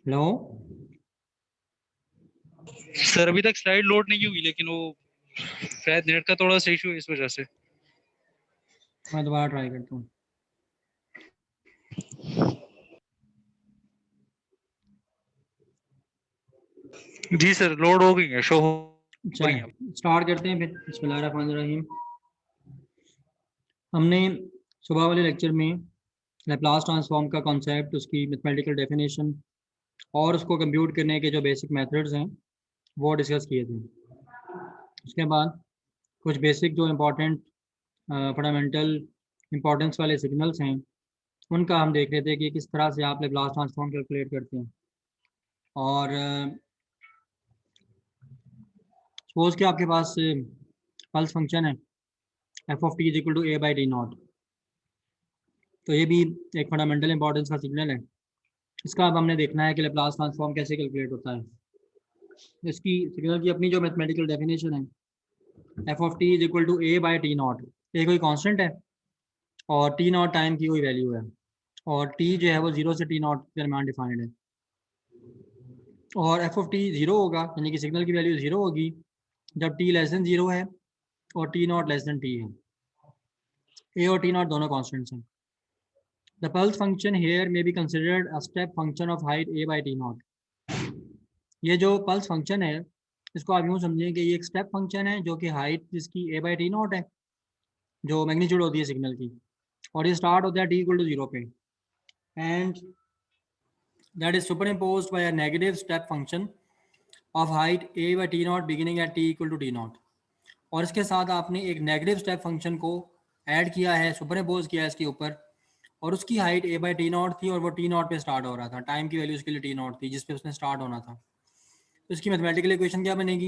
Hello sir अभी तक slide load नहीं हुई, लेकिन वो शायद नेट का थोड़ा सा इशू है इस वजह से। मैं दोबारा ट्राई करता हूँ। जी सर, लोड हो गई है, शो हो रही है। चलें स्टार्ट करते हैं फिर। बिस्मिल्लाहिर्रहमानिर्रहीम। हमने सुबह वाले लेक्चर में लैप्लास ट्रांसफॉर्म का कॉन्सेप्ट, उसकी मैथमेटिकल डेफिनेशन और उसको कंप्यूट करने के जो बेसिक मेथड्स हैं वो डिस्कस किए थे। उसके बाद कुछ बेसिक जो इम्पोर्टेंट फंडामेंटल इम्पोर्टेंस वाले सिग्नल्स हैं उनका हम देख रहे थे कि किस तरह से आप लैप्लास ट्रांसफॉर्म कैलकुलेट करते हैं। और सपोज कि आपके पास पल्स फंक्शन है F of T is equal to A by T not, तो ये भी एक फंडामेंटल इंपॉर्टेंस का सिग्नल है। इसका अब हमने देखना है कि लैप्लास ट्रांसफॉर्म कैसे कैलकुलेट होता है। इसकी सिग्नल की अपनी जो मैथमेटिकल डेफिनेशन है, F of T is equal to A by T naught. A कोई कांस्टेंट है और टी नॉट टाइम की कोई वैल्यू है, और टी जो है वो 0 से टी नॉट के दरमियान डिफाइंड है। और एफ ऑफ टी 0 होगा, यानी कि सिग्नल की वैल्यू 0 होगी जब टी लेस देन 0 है और T naught less than t है। ए और टी नॉट दोनों कॉन्स्टेंट्स हैं। The pulse function here may be considered a step function of height a by t naught। ये जो पल्स फंक्शन है इसको आप यूँ समझें कि ये एक स्टेप फंक्शन है जो कि हाइट जिसकी a by t नॉट है, जो मैग्नीट्यूड होती है सिग्नल की, और ये स्टार्ट होता है t इक्वल टू 0 पे, and that is superimpose by a negative step function of height a by t not beginning at t equal to t not. और इसके साथ आपने एक नेगेटिव स्टेप फंक्शन को ऐड किया है, सुपर इम्पोज किया है इसके ऊपर, और उसकी height a by T not थी और वो टी नॉट पे स्टार्ट हो रहा था। टाइम की वैल्यू उसके लिए टी नॉट थी जिस पे उसने स्टार्ट होना था। तो इसकी मैथमेटिकल इक्वेशन क्या बनेगी?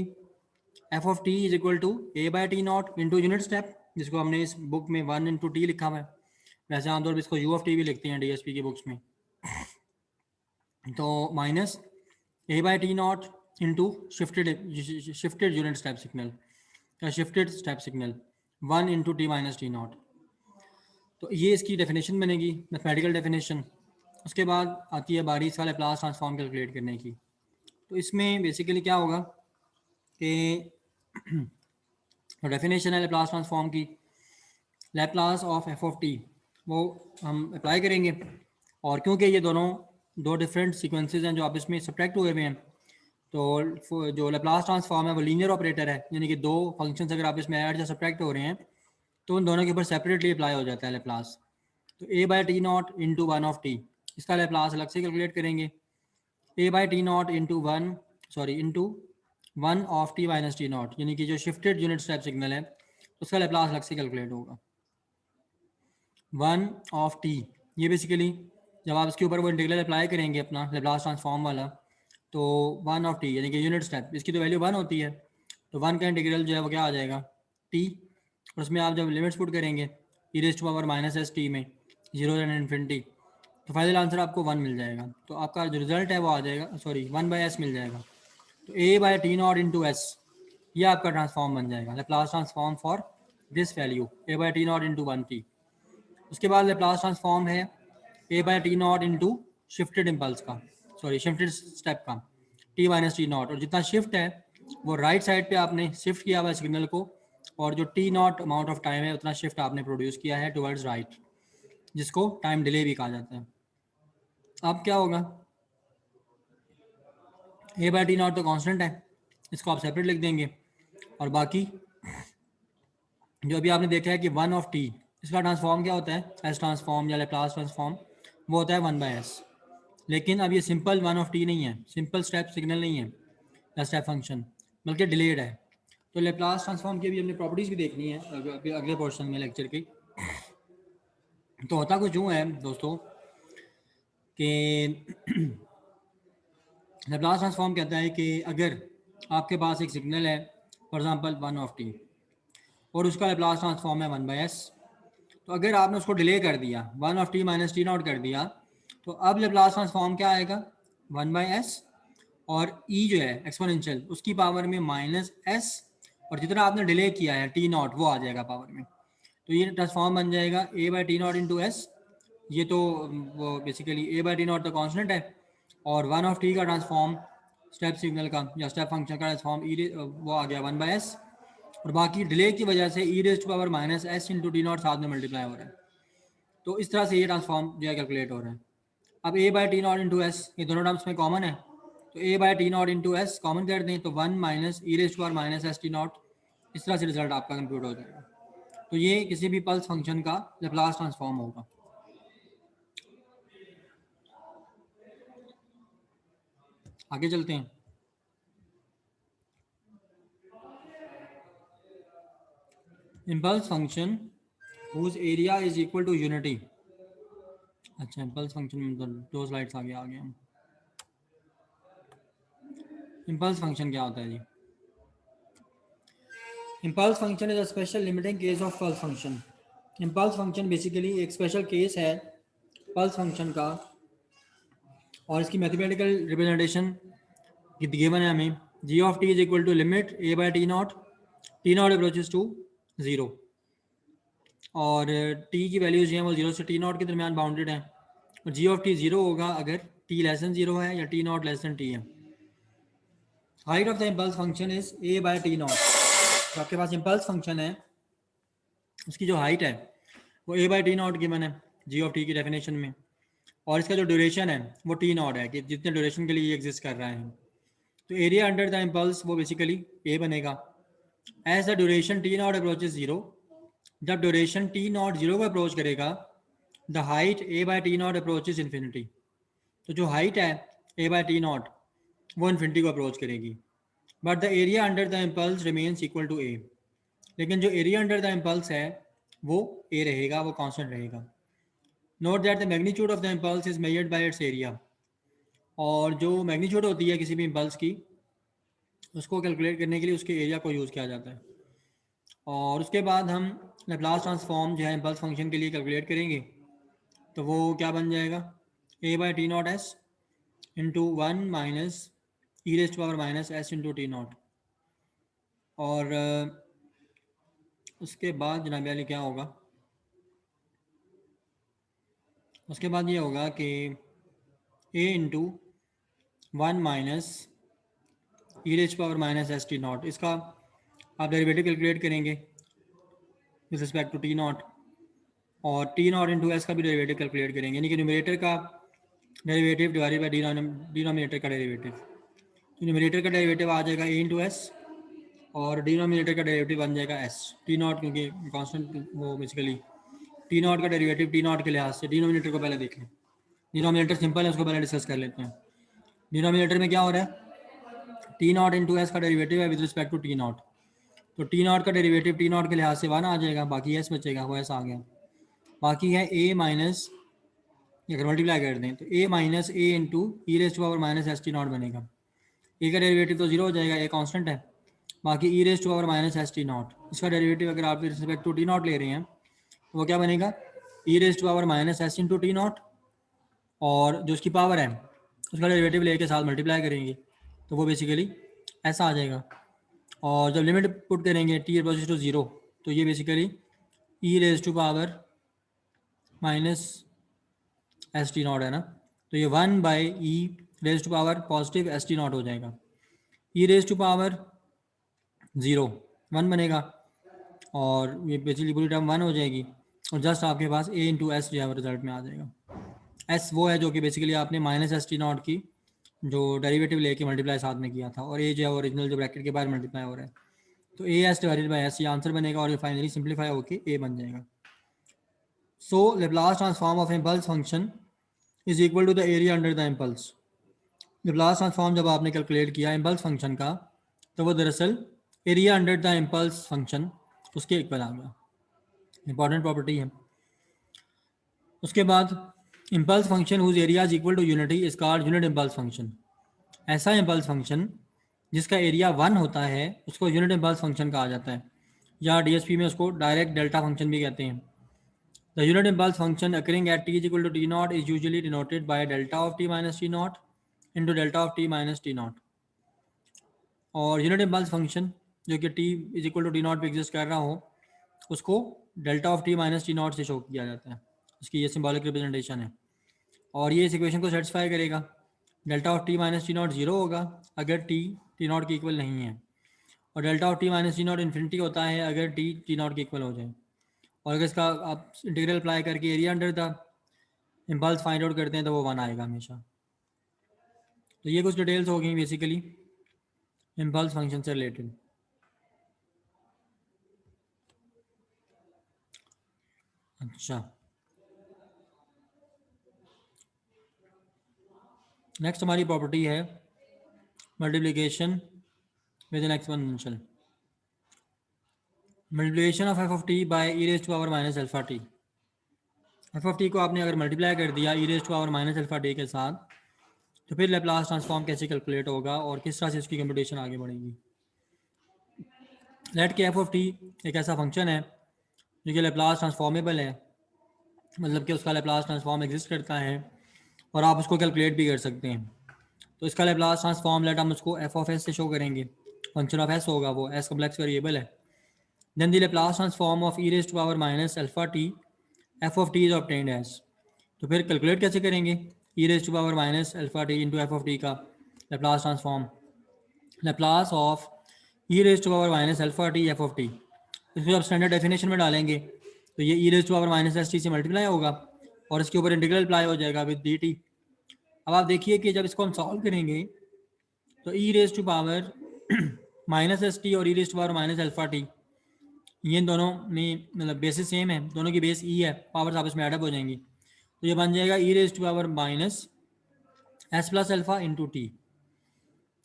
F of T is equal to A by T not into unit step, जिसको हमने इस बुक में 1 इंटू टी लिखा हुआ है। वैसे आमतौर पर इसको यू ऑफ टी भी लिखते हैं डीएसपी की बुक्स में। तो minus A by T not into shifted unit step signal या shifted step signal 1 into t minus T not. तो ये इसकी डेफिनेशन बनेगी, मैथमेटिकल डेफिनेशन। उसके बाद आती है बारी इसका लैप्लास ट्रांसफॉर्म कैलकुलेट करने की। तो इसमें बेसिकली क्या होगा कि डेफिनेशन है लैप्लास ट्रांसफॉर्म की, Laplace of F of t वो हम अप्लाई करेंगे। और क्योंकि ये दोनों दो डिफरेंट सीक्वेंसेस हैं जो आपस में सब्ट्रैक्ट हुए हुए हैं, तो जो लैप्लास ट्रांसफॉर्म है वो लीनियर ऑपरेटर है, यानी कि दो फंक्शंस अगर आपस में ऐड या सब्ट्रैक्ट हो रहे हैं तो उन दोनों के ऊपर सेपरेटली अप्लाई हो जाता है लैप्लास। तो A by T not into one of T, इसका लैप्लास अलग से कैलकुलेट करेंगे। A by T not into into one of T minus T naught, यानी कि जो शिफ्टेड यूनिट स्टेप सिग्नल है उसका लैप्लास अलग से कैलकुलेट होगा। वन ऑफ टी, ये बेसिकली जब आप इसके ऊपर वो इंटीग्रल अप्लाई करेंगे अपना लैप्लास ट्रांसफॉर्म वाला, तो वन ऑफ टी यानी कि यूनिट स्टेप, इसकी तो वैल्यू 1 होती है, तो 1 का इंटीग्रल जो है वो क्या आ जाएगा टी, और उसमें आप जब लिमिट्स पुट करेंगे ई raise to power minus S T में 0 एंड इन्फिनिटी, तो फाइनल आंसर आपको 1 मिल जाएगा। तो आपका जो रिजल्ट है वो आ जाएगा, 1 बाई एस मिल जाएगा। तो A by T not into s, ये आपका ट्रांसफॉर्म बन जाएगा, Laplace transform for this value A by T not into 1 t. उसके बाद लैप्लास ट्रांसफॉर्म है A by T not into shifted impulse का, शिफ्टेड स्टेप का टी माइनस टी नॉट, और जितना शिफ्ट है वो राइट साइड पे आपने शिफ्ट किया हुआ है सिग्नल को, और जो T not amount of time है उतना शिफ्ट आपने प्रोड्यूस किया है टुवर्ड्स राइट, जिसको टाइम डिले भी कहा जाता है। अब क्या होगा, ए बाई टी नॉट तो कांस्टेंट है, इसको आप सेपरेट लिख देंगे, और बाकी जो अभी आपने देखा है कि 1 ऑफ टी, इसका ट्रांसफॉर्म क्या होता है, एस ट्रांसफॉर्म या लैप्लास ट्रांसफॉर्म, वो होता है 1 बाई एस। लेकिन अब ये सिंपल 1 ऑफ टी नहीं है, सिंपल स्टेप सिग्नल नहीं है या स्टेप फंक्शन, बल्कि डिलेड है। तो लैप्लास ट्रांसफॉर्म की भी हमने प्रॉपर्टीज़ भी देखनी है अगले पोर्शन में लेक्चर की। तो होता कुछ यूँ है दोस्तों कि लैप्लास ट्रांसफॉर्म कहता है कि अगर आपके पास एक सिग्नल है फॉर एग्जांपल 1 ऑफ टी, और उसका लैप्लास ट्रांसफॉर्म है 1 बाई एस, तो अगर आपने उसको डिले कर दिया 1 of T minus T not कर दिया, तो अब लैप्लास ट्रांसफॉर्म क्या आएगा 1 बाई एस, और ई जो है एक्सपोनेंशियल उसकी पावर में माइनस एस, और जितना आपने डिले किया है टी नॉट वो आ जाएगा पावर में। तो ये ट्रांसफॉर्म बन जाएगा A by T not into s. ये तो वो basically A by T not तो कॉन्स्टेंट है, और वन ऑफ टी का ट्रांसफॉर्म स्टेप सिग्नल का या स्टेप फंक्शन का ट्रांसफॉर्म ई वो आ गया वन बाई एस, और बाकी डिले की वजह से e raise to power minus S into T naught साथ में मल्टीप्लाई हो रहा है। तो इस तरह से ये ट्रांसफॉर्म जो है कैलकुलेट हो रहा है। अब A by T not into s ये दोनों टर्म्स में कॉमन है, तो A by T not into s common कर दें तो one minus e raise to power minus S T naught, इस तरह से रिजल्ट आपका कंप्यूट हो जाएगा। तो ये किसी भी पल्स फंक्शन का लैप्लास ट्रांसफॉर्म होगा। आगे चलते हैं। Impulse function whose area is equal to unity। अच्छा, इम्पल्स फंक्शन में दो स्लाइड्स आगे आ गए हम। इम्पल्स फंक्शन क्या होता है जी? Impulse function is a special limiting case of pulse function. Impulse function basically एक स्पेशल केस है पल्स फंक्शन का, और इसकी मैथमेटिकल रिप्रेजेंटेशन गिवन है हमें। G of T is equal to limit A by T naught approaches to zero, और t की values जो हैं वो जीरो से टी नॉट के दरमियान बाउंडेड हैं, और जी ऑफ टी ज़ीरो होगा अगर टी लेस देन ज़ीरो है या t naught less than t है। Height of the impulse function is A by T not. तो आपके पास इम्पल्स फंक्शन है, उसकी जो हाइट है वो ए बाई टी नॉट गिवन है जी ऑफ टी की डेफिनेशन में, और इसका जो ड्यूरेशन है वो टी नॉट है कि जितने ड्यूरेशन के लिए ये एग्जिस्ट कर रहा है। तो एरिया अंडर द इम्पल्स वो बेसिकली ए बनेगा। As the duration T naught approaches zero, जब ड्यूरेशन टी नॉट ज़ीरो को अप्रोच करेगा the height A by T naught approaches infinity. तो जो हाइट है ए बाई टी नॉट वो infinity को अप्रोच करेगी, but the area under the impulse remains equal to A. लेकिन जो एरिया अंडर द इम्पल्स है वो ए रहेगा, वो कांस्टेंट रहेगा। Note that the magnitude of the impulse is measured by it's area. और जो मैग्नीट्यूड होती है किसी भी इम्पल्स की, उसको कैलकुलेट करने के लिए उसके एरिया को यूज़ किया जाता है। और उसके बाद हम लैप्लास ट्रांसफॉर्म जो है इम्पल्स फंक्शन के लिए कैलकुलेट करेंगे, तो वो क्या बन जाएगा, A by T naught S into one minus e raise to power minus S into T not. और उसके बाद जनाब वाली क्या होगा, उसके बाद ये होगा कि A into one minus e raise power minus S T naught, इसका आप डेरिवेटिव कैलकुलेट करेंगे with respect to T not, और टी नॉट इंटू एस का भी डेरिवेटिव कैलकुलेट करेंगे, यानी कि न्यूमरेटर का डेरिवेटिव डिवाइडेड बाय डिनोमिनेटर का डेरिवेटिव। तो न्यूमरेटर का डेरिवेटिव आ जाएगा ए इंटू एस, और डिनोमिनेटर का डेरिवेटिव बन जाएगा एस टी नॉट, क्योंकि कांस्टेंट वो बेसिकली टी नॉट का डेरिवेटिव टी नॉट के लिहाज से। डिनोमिनेटर को पहले देख लें, डिनोमिनेटर सिंपल है उसको पहले डिस्कस कर लेते हैं। डिनोमिनेटर में क्या हो रहा है, टी नॉट इंटू एस का डेरिवेटिव है with respect to T not, तो टी नॉट का डेरिवेटिव टी नॉट के लिहाज से वन आ जाएगा, बाकी एस बचेगा, वो एस आ गया। बाकी है ए माइनस, अगर मल्टीप्लाई कर दें तो A minus A into e raise to power minus S T naught बनेगा। ए का डेरिवेटिव तो जीरो हो जाएगा, ए कांस्टेंट है, बाकी e raise to power minus S T naught, इसका डेरिवेटिव अगर आप रिस्पेक्ट टू टी नॉट ले रहे हैं तो वो क्या बनेगा, e raise to power minus S into T not, और जो उसकी पावर है उसका डेरिवेटिव लेके साथ मल्टीप्लाई करेंगे तो वो बेसिकली ऐसा आ जाएगा। और जब लिमिट पुट करेंगे टी अप्रोचेस टू ज़ीरो, तो ये basically e raise to power minus S T naught है ना, तो ये one by e raise to power positive S T naught हो जाएगा। E raise to power zero one बनेगा, और ये बेसिकली पूरी टर्म वन हो जाएगी, और जस्ट आपके पास ए इंटू एस जो है वो रिजल्ट में आ जाएगा। एस वो है जो कि बेसिकली आपने माइनस एस टी नॉट की जो डेरिवेटिव लेके मल्टीप्लाई साथ में किया था, और ए जो है ओरिजिनल जो ब्रैकेट के बाहर मल्टीप्लाई हो रहा है, तो A S divided by S ये आंसर बनेगा, और ये फाइनली सिंप्लीफाई होकर ए बन जाएगा। So Laplace transform of impulse function is equal to the area under the impulse. Laplace transform जब आपने कैलकुलेट किया इम्पल्स फंक्शन का, तो वो दरअसल area under the impulse function उसके इक्वल आ गया, इंपॉर्टेंट प्रॉपर्टी है। उसके बाद impulse function whose area is equal to unity is called unit impulse function. ऐसा इम्पल्स फंक्शन जिसका एरिया वन होता है उसको यूनिट इम्पल्स फंक्शन कहा जाता है, या डीएसपी में उसको डायरेक्ट डेल्टा फंक्शन भी कहते हैं। The unit impulse function occurring at T is equal to T not is usually denoted by delta of T minus T not into delta of T minus T not, और unit impulse function जो कि T is equal to T not पे exist कर रहा हो उसको delta of T minus T not से show किया जाता है, उसकी ये सिंबॉलिक रिप्रेजेंटेशन है। और ये इस इक्वेशन को सेटिस्फाई करेगा। Delta of T minus T not zero होगा अगर टी टी नॉट के इक्वल नहीं है, और delta of T minus T not infinity होता है अगर टी टी नॉट के इक्वल हो जाए। और अगर इसका आप इंटीग्रल अप्लाई करके area under the impulse find out करते हैं तो वो 1 आएगा हमेशा। तो ये कुछ डिटेल्स हो गई बेसिकली इम्पल्स फंक्शन से रिलेटेड। अच्छा, नेक्स्ट हमारी प्रॉपर्टी है multiplication with an exponential. Multiplication of F of T by E raise to power minus alpha T. F of T को आपने अगर मल्टीप्लाई कर दिया E raise to power minus alpha T के साथ, तो फिर लैप्लास ट्रांसफॉर्म कैसे कैलकुलेट होगा और किस तरह से इसकी कंप्यूटेशन आगे बढ़ेगी। लेट के एफ ऑफ टी एक ऐसा फंक्शन है जो कि लैप्लास ट्रांसफॉर्मेबल है, मतलब कि उसका लैप्लास ट्रांसफॉर्म एग्जिस्ट करता है और आप उसको कैलकुलेट भी कर सकते हैं। तो इसका लैप्लास ट्रांसफॉर्म लेट हम उसको एफ ऑफ एस से शो करेंगे, फंक्शन ऑफ एस होगा वो, एस कॉम्प्लेक्स वेरिएबल है। Then the Laplace transform of e raise to power minus alpha T F of T is obtained as. तो फिर calculate कैसे करेंगे ई raise to power minus alpha T into F of T का Laplace transform, Laplace of e raise to power minus alpha T F of T. इसको जब standard definition में डालेंगे तो ये e raise to power minus S t से multiply होगा और इसके ऊपर इंटीग्रल अप्लाई हो जाएगा विद डी टी। अब आप देखिए कि जब इसको हम सॉल्व करेंगे तो e raise to power minus S T और e raise to power minus alpha T, ये दोनों में मतलब बेसिस सेम है, दोनों की बेस ई है, पावर्स आपस में एडअप हो जाएंगी। तो ये बन जाएगा e raise to power minus s plus alpha into t.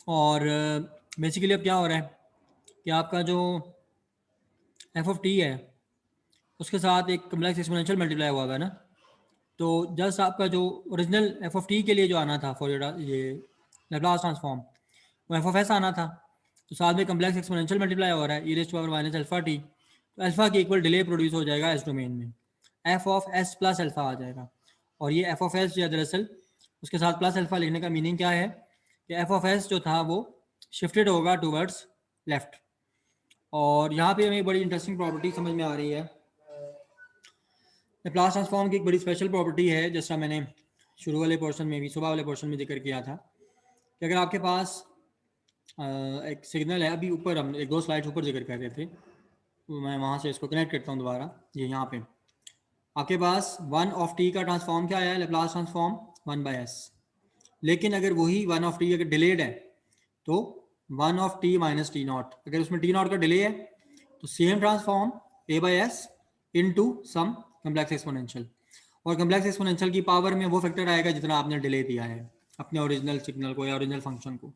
और बेसिकली अब क्या हो रहा है कि आपका जो एफ ऑफ टी है उसके साथ एक कम्प्लेक्स एक्सपोनेंशियल मल्टीप्लाई हुआ है ना, तो जस्ट आपका जो ओरिजिनल एफ ऑफ टी के लिए जो आना था फॉर ये लैप्लास ट्रांसफॉर्म वो एफ ऑफ एस आना था, तो साथ में कम्प्लेक्स एक्सपोनेंशियल मल्टीप्लाई हो रहा है e raise to power minus alpha T, तो अल्फा के इक्वल डिले प्रोड्यूस हो जाएगा एस डोमेन में, F of S plus alpha आ जाएगा। और ये एफ ऑफ एस जो है दरअसल उसके साथ प्लस अल्फा लिखने का मीनिंग क्या है कि एफ ऑफ एस जो था वो शिफ्टेड होगा टूवर्ड्स लेफ्ट। और यहाँ पे हमें एक बड़ी इंटरेस्टिंग प्रॉपर्टी समझ में आ रही है, लैप्लास ट्रांसफॉर्म की एक बड़ी स्पेशल प्रॉपर्टी है, जैसा मैंने शुरू वाले पोर्शन में भी सुबह वाले पोर्शन में जिक्र किया था कि अगर आपके पास एक सिग्नल है, अभी ऊपर हम एक दो स्लाइड्स ऊपर जिक्र कर रहे थे, तो मैं वहाँ से इसको कनेक्ट करता हूँ दोबारा। ये यहाँ पे आपके पास वन ऑफ टी का ट्रांसफॉर्म क्या है, Laplace transform one by s. लेकिन अगर वही वन ऑफ टी अगर डिलेड है तो one of T minus T naught, अगर उसमें टी नॉट का डिले है तो same transform a by s into some complex exponential, और कम्प्लेक्स एक्सपोनेंशियल की पावर में वो फैक्टर आएगा जितना आपने डिले दिया है अपने ओरिजिनल सिग्नल को या ओरिजिनल फंक्शन को।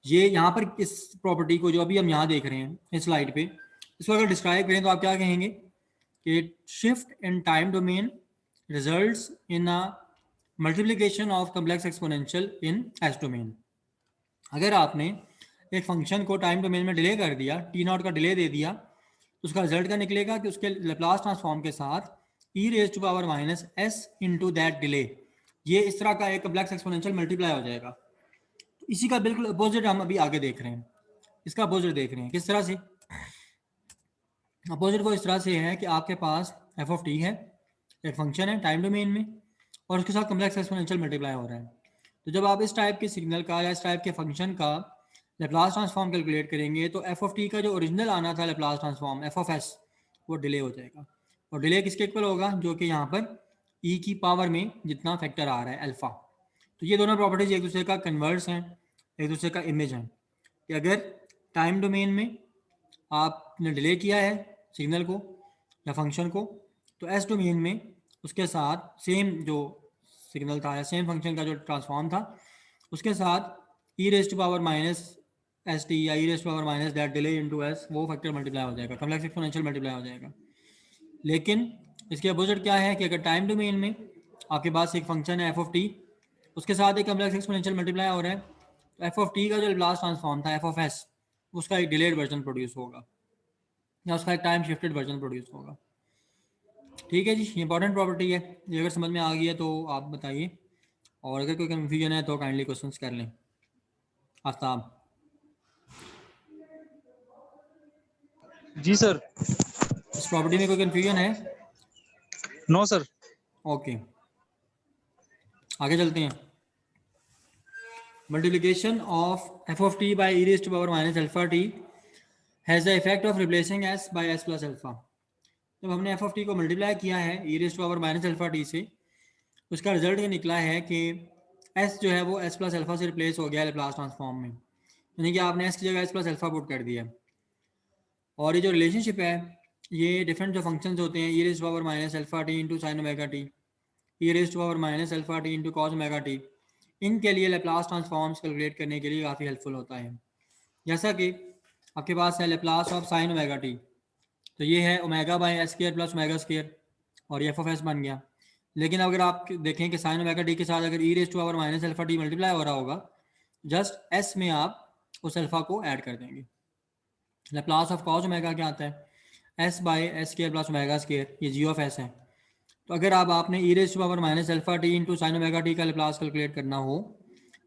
ये यहाँ पर इस प्रॉपर्टी को जो अभी हम यहाँ देख रहे हैं इस स्लाइड पे, इसको अगर डिस्क्राइब करें तो आप क्या कहेंगे कि shift in time domain results in a multiplication of complex exponential in S domain. अगर आपने एक फंक्शन को टाइम डोमेन में डिले कर दिया, टी नॉट का डिले दे दिया, तो उसका रिजल्ट क्या निकलेगा कि उसके लैप्लास ट्रांसफॉर्म के साथ e raise to power minus S into that delay, ये इस तरह का एक कम्प्लेक्स एक्सपोनेंशियल मल्टीप्लाई हो जाएगा। तो इसी का बिल्कुल अपोजिट हम अभी आगे देख रहे हैं, इसका अपोजिट देख रहे हैं। किस तरह से अपोजिट? वो इस तरह से है कि आपके पास एफ ऑफ टी है, एक फंक्शन है टाइम डोमेन में, और उसके साथ कम्प्लेक्स एक्सपोनेंशियल मल्टीप्लाई हो रहा है। तो जब आप इस टाइप के सिग्नल का या इस टाइप के फंक्शन का लैप्लास ट्रांसफॉर्म कैलकुलेट करेंगे तो एफ ऑफ टी का जो ओरिजिनल आना था Laplace transform F of S, वो डिले हो जाएगा। और डिले किसके इक्वल होगा? जो कि यहाँ पर ई की पावर में जितना फैक्टर आ रहा है अल्फ़ा। तो ये दोनों प्रॉपर्टीज एक दूसरे का कन्वर्स हैं, एक दूसरे का इमेज है, कि अगर टाइम डोमेन में आपने डिले किया है सिग्नल को या फंक्शन को, तो एस डोमेन में उसके साथ सेम जो सिग्नल था या सेम फंक्शन का जो ट्रांसफॉर्म था उसके साथ e raise to power minus S T या e raise to power minus that delay into S, वो फैक्टर मल्टीप्लाई हो जाएगा, कम्प्लेक्स एक्सपोनेंशियल मल्टीप्लाई हो जाएगा। लेकिन इसके अपोजिट क्या है कि अगर टाइम डोमेन में आपके पास एक फंक्शन है एफ ऑफ टी, उसके साथ एक कम्प्लेक्स एक्सपोनेंशियल मल्टीप्लाई हो रहा है, तो एफ ऑफ टी का जो लास्ट ट्रांसफॉर्म था एफ ऑफ एस, उसका एक डिलेड वर्जन प्रोड्यूस होगा या उसका एक टाइम शिफ्टेड वर्जन प्रोड्यूस होगा। ठीक है जी, ये इंपॉर्टेंट प्रॉपर्टी है, ये अगर समझ में आ गई है तो आप बताइए। और अगर कोई कन्फ्यूजन है तो काइंडली क्वेश्चंस कर लें। आफ्ताब, जी सर। इस प्रॉपर्टी में कोई कन्फ्यूजन है? No sir. ओके, आगे चलते हैं। Multiplication of F of T by e raise to power minus alpha t has the effect of replacing s by S plus alpha. जब हमने एफ ऑफ टी को multiply किया है e raise to power minus alpha t से, उसका result ये निकला है कि एस जो है वो एस प्लस अल्फा से रिप्लेस हो गया लेप्लास ट्रांसफॉर्म में, यानी कि आपने एस की जगह एस प्लस अल्फा पुट कर दिया। और ये जो रिलेशनशिप है, ये डिफरेंट जो फंक्शंस होते हैं, e raise to power minus alpha T into sine omega t, e raise to power minus alpha T into cos omega t, इनके लिए लेप्लास ट्रांसफॉर्म्स कैलकुलेट करने के लिए काफ़ी हेल्पफुल होता है। जैसा कि आपके पास है Laplace of sine omega T, तो ये है omega by s square plus omega square, और ये एफ ऑफ एस बन गया। लेकिन अगर आप देखें कि साइन ओमेगा टी के साथ अगर e raise to power minus alpha t multiply हो रहा होगा, जस्ट एस में आप उस अल्फा को ऐड कर देंगे। लेप्लास ऑफ कॉस ओमेगा क्या आता है? S by s square plus omega square, ये जी ऑफ एस है। तो अगर आप आपने e raise to power minus alpha T into sine omega T का लेप्लास कैलकुलेट करना हो,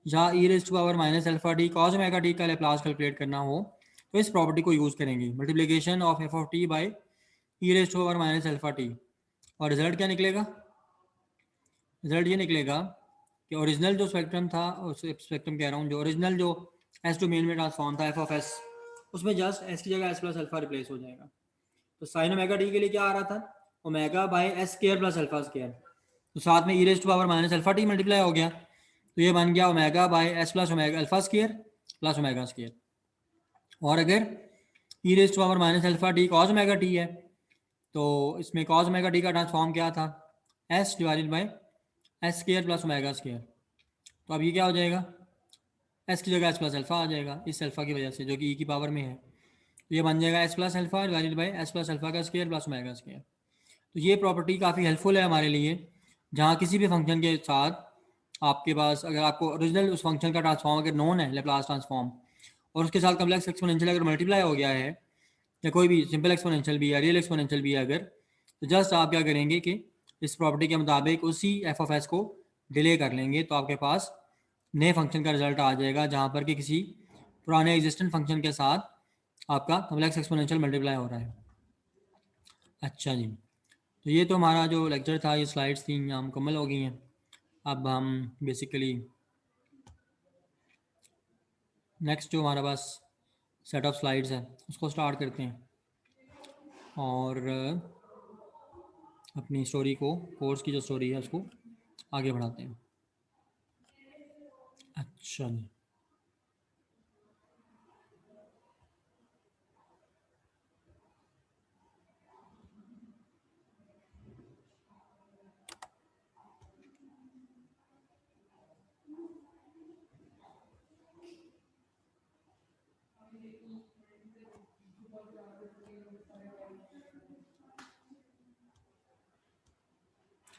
या e raise to power minus alpha t cos omega T का लेप्लास कैलकुलेट करना हो, तो इस प्रॉपर्टी को यूज़ करेंगे, multiplication of F of T by e raise to power minus alpha T. और रिजल्ट क्या निकलेगा? रिजल्ट ये निकलेगा कि ओरिजिनल जो स्पेक्ट्रम था, उस स्पेक्ट्रम कह रहा हूँ, जो ओरिजिनल जो एस डोमेन में ट्रांसफॉर्म था एफ ऑफ एस, उसमें जस्ट एस की जगह एस प्लस अल्फा रिप्लेस हो जाएगा। तो साइन ओमेगा टी के लिए क्या आ रहा था? Omega by s square plus alpha square, तो साथ में e raise to power minus alpha t multiply हो गया, तो ये बन गया omega by S plus omega alpha square plus omega square. और अगर e raise to power minus alpha t cos omega T है, तो इसमें कॉस ओमेगा टी का ट्रांसफॉर्म क्या था? S divided by s square plus omega square. तो अब ये क्या हो जाएगा? एस की जगह एस प्लस अल्फा आ जाएगा, इस अल्फा की वजह से जो कि ई की पावर में है। तो ये बन जाएगा S plus alpha divided by S plus alpha का स्क्वायर प्लस ओमेगा स्क्वायर। तो ये प्रॉपर्टी काफ़ी हेल्पफुल है हमारे लिए, जहाँ किसी भी फंक्शन के साथ आपके पास अगर आपको ओरिजिनल उस फंक्शन का ट्रांसफॉर्म अगर नोन है लेप्लास ट्रांसफॉर्म, और उसके साथ कम्प्लेक्स एक्सपोनेंशियल अगर मल्टीप्लाई हो गया है, या कोई भी सिंपल एक्सपोनेंशियल भी है, रियल एक्सपोनेंशियल भी है अगर, तो जस्ट आप क्या करेंगे कि इस प्रॉपर्टी के मुताबिक उसी एफ ऑफ एस को डिले कर लेंगे, तो आपके पास नए फंक्शन का रिजल्ट आ जाएगा, जहाँ पर कि किसी पुराने एग्जिस्टेंट फंक्शन के साथ आपका कम्प्लेक्स एक्सपोनेंशियल मल्टीप्लाई हो रहा है। अच्छा जी, तो ये तो हमारा जो लेक्चर था, ये स्लाइड्स थी यहाँ मुकम्मल हो गई हैं। अब हम बेसिकली नेक्स्ट जो हमारा पास सेट ऑफ स्लाइड्स है उसको स्टार्ट करते हैं, और अपनी स्टोरी को, कोर्स की जो स्टोरी है उसको आगे बढ़ाते हैं। अच्छा जी,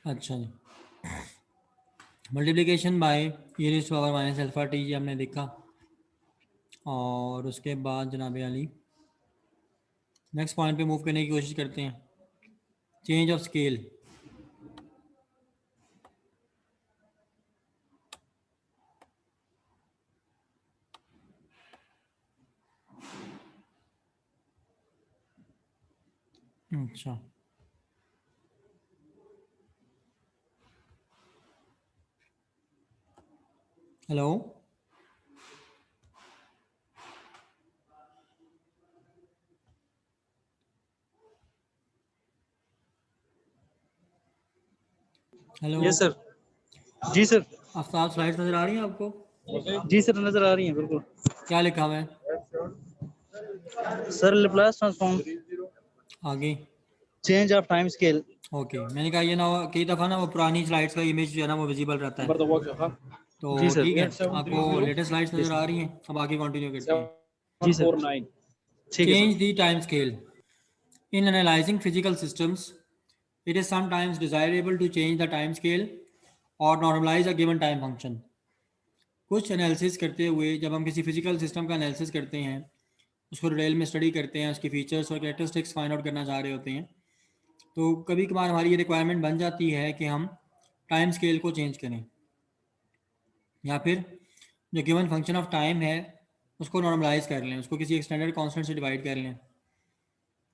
अच्छा जी, multiplication by E raise to power minus alpha T ये हमने देखा, और उसके बाद जनाब अली नेक्स्ट पॉइंट पे मूव करने की कोशिश करते हैं, चेंज ऑफ स्केल। अच्छा, हेलो, हेलो, यस सर। जी सर। आफ्ताब स्लाइड्स नज़र आ रही हैं आपको? जी सर, नजर आ रही है बिल्कुल। क्या लिखा हुआ है सर लेप्लास ट्रांसफॉर्म, आगे? Change of time scale. Okay, मैंने कहा ये ना हो कई दफ़ा ना वो पुरानी स्लाइड्स का इमेज जो है ना वो विजिबल रहता है, तो जी सर। ठीक है, आपको लेटेस्ट स्लाइड्स नज़र आ रही हैं। अब आगे कंटिन्यू करते हैं। जी सर। ठीक है change sir. The time scale in analysing physical systems, it is sometimes desirable to change the time scale or normalize a given time function। कुछ एनालिसिस करते हुए जब हम किसी फिजिकल सिस्टम का एनालिसिस करते हैं, उसको डिटेल में स्टडी करते हैं, उसकी फीचर्स और कैरेक्टरिस्टिक्स फाइंड आउट करना चाह रहे होते हैं, तो कभी कभार हमारी ये रिक्वायरमेंट बन जाती है कि हम टाइम स्केल को चेंज करें। या फिर जो गिवन फंक्शन ऑफ टाइम है उसको नॉर्मलाइज कर लें, उसको किसी एक स्टैंडर्ड कांस्टेंट से डिवाइड कर लें.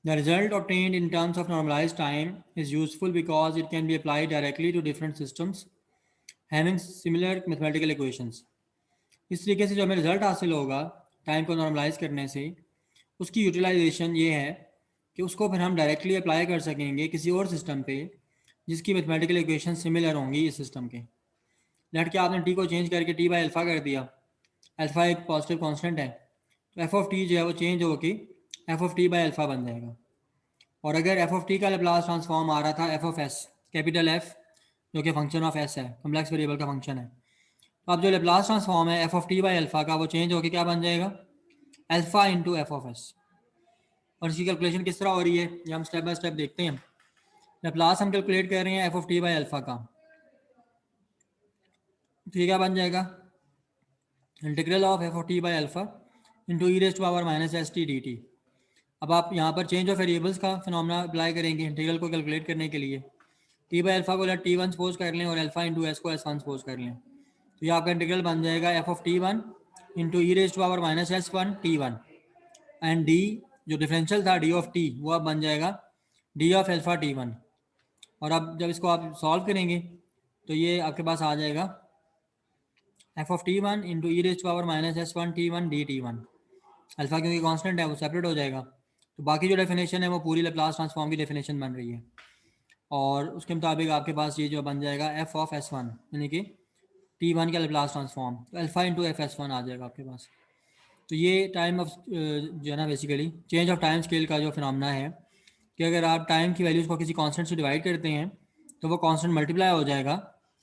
The result obtained in terms of normalized time is useful because it can be applied directly to different systems having similar mathematical equations. इस तरीके से जो हमें रिजल्ट हासिल होगा टाइम को नॉर्मलाइज करने से, उसकी यूटिलाइजेशन ये है कि उसको फिर हम डायरेक्टली अप्लाई कर सकेंगे किसी और सिस्टम पे जिसकी मैथमेटिकल इक्वेशन सिमिलर होंगी इस सिस्टम के. लेट के आपने टी को चेंज करके टी बाई अल्फ़ा कर दिया, अल्फ़ा एक पॉजिटिव कांस्टेंट है, तो एफ ऑफ टी जो है वो चेंज हो के F of T by alpha बन जाएगा. और अगर एफ ऑफ टी का लैप्लास ट्रांसफॉर्म आ रहा था F of S, capital F जो कि फंक्शन ऑफ एस है, कम्प्लेक्स वेरिएबल का फंक्शन है, तो अब जो लैप्लास ट्रांसफॉर्म है F of T by alpha का वो चेंज होकर क्या बन जाएगा, alpha into F of S. और इसकी कैलकुलेशन किस तरह हो रही है ये हम स्टेप बाय स्टेप देखते हैं. लैप्लास हम कैलकुलेट कर रहे हैं f of T by alpha का, तो ये क्या बन जाएगा, integral of F of T by alpha into e raise to power minus S t d t. अब आप यहाँ पर चेंज ऑफ वेरिएबल्स का फिनोमेना अप्लाई करेंगे इंटीग्रल को कैलकुलेट करने के लिए. टी बाई अल्फ़ा को टी वन सपोज कर लें और अल्फ़ा इंटू एस को एस वन सपोज कर लें, तो ये आपका इंटीग्रल बन जाएगा f of t one into e raise to power minus s one t one, and d जो डिफरेंशियल था डी ऑफ टी वो अब बन जाएगा d of alpha t one. और अब जब इसको आप सॉल्व करेंगे तो ये आपके पास आ जाएगा f of t one into e raise to power minus s one t one d t one. Alpha क्योंकि कांस्टेंट है वो सेपरेट हो जाएगा, तो बाकी जो डेफिनेशन है वो पूरी लैप्लास ट्रांसफॉर्म की डेफिनेशन बन रही है. और उसके मुताबिक आपके पास ये जो बन जाएगा एफ ऑफ एस वन यानी कि टी वन का लैप्लास ट्रांसफॉर्म, तो alpha into F S one आ जाएगा आपके पास. तो ये टाइम ऑफ जो है ना basically change of time scale का जो फिनोमेना है कि अगर आप टाइम की वैल्यूज़ को किसी कांस्टेंट से डिवाइड करते हैं तो वो कांस्टेंट मल्टीप्लाई हो जाएगा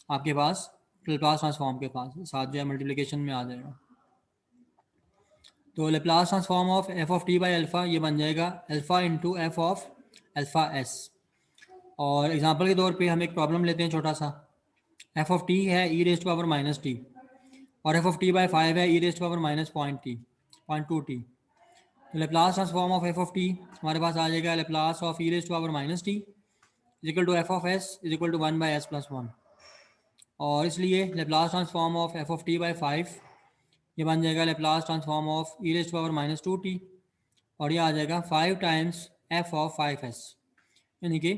आपके पास लैप्लास ट्रांसफॉर्म के पास साथ जो है मल्टीप्लिकेशन में आ जाएगा. तो Laplace transform of F of T by alpha ये बन जाएगा alpha into F of alpha S. और एग्जांपल के तौर पे हम एक प्रॉब्लम लेते हैं छोटा सा. एफ ऑफ टी है e raise to power minus T और F of T by five है e raise to power minus point two T. तो Laplace transform of F of T हमारे पास आ जाएगा Laplace of e raise to power minus T is equal to F of S is equal to one by S plus one. और इसलिए Laplace transform of F of T by five ये बन जाएगा Laplace transform of e raise to power minus two t, और ये आ जाएगा five times f of five s यानी कि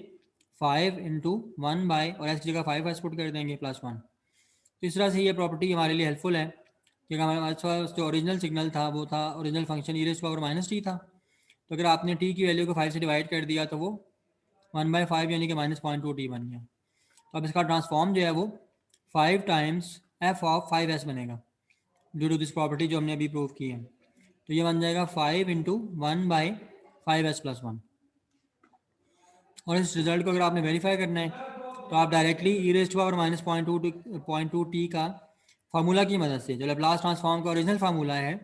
फाइव इंटू वन बाई और एस की जगह फाइव एस पुट कर देंगे प्लस वन. तो इस तरह से ये प्रॉपर्टी हमारे लिए हेल्पफुल है कि हमारे पास जो ओरिजिनल सिग्नल था वो था original function e raise to power minus t था, तो अगर आपने टी की वैल्यू को फाइव से डिवाइड कर दिया तो वो वन बाई फाइव यानी कि माइनस पॉइंट टू टी बन गया. तो अब इसका ट्रांसफॉर्म जो है वो five times f of five S बनेगा ड्यू टू दिस प्रॉपर्टी जो हमने अभी प्रूव की है. तो ये बन जाएगा five into one by five S plus one. और इस रिजल्ट को अगर आपने वेरीफाई करना है तो आप directly e raise to power minus point two t का फार्मूला की मदद से जो लैप्लास ट्रांसफॉर्म का ओरिजिनल फार्मूला है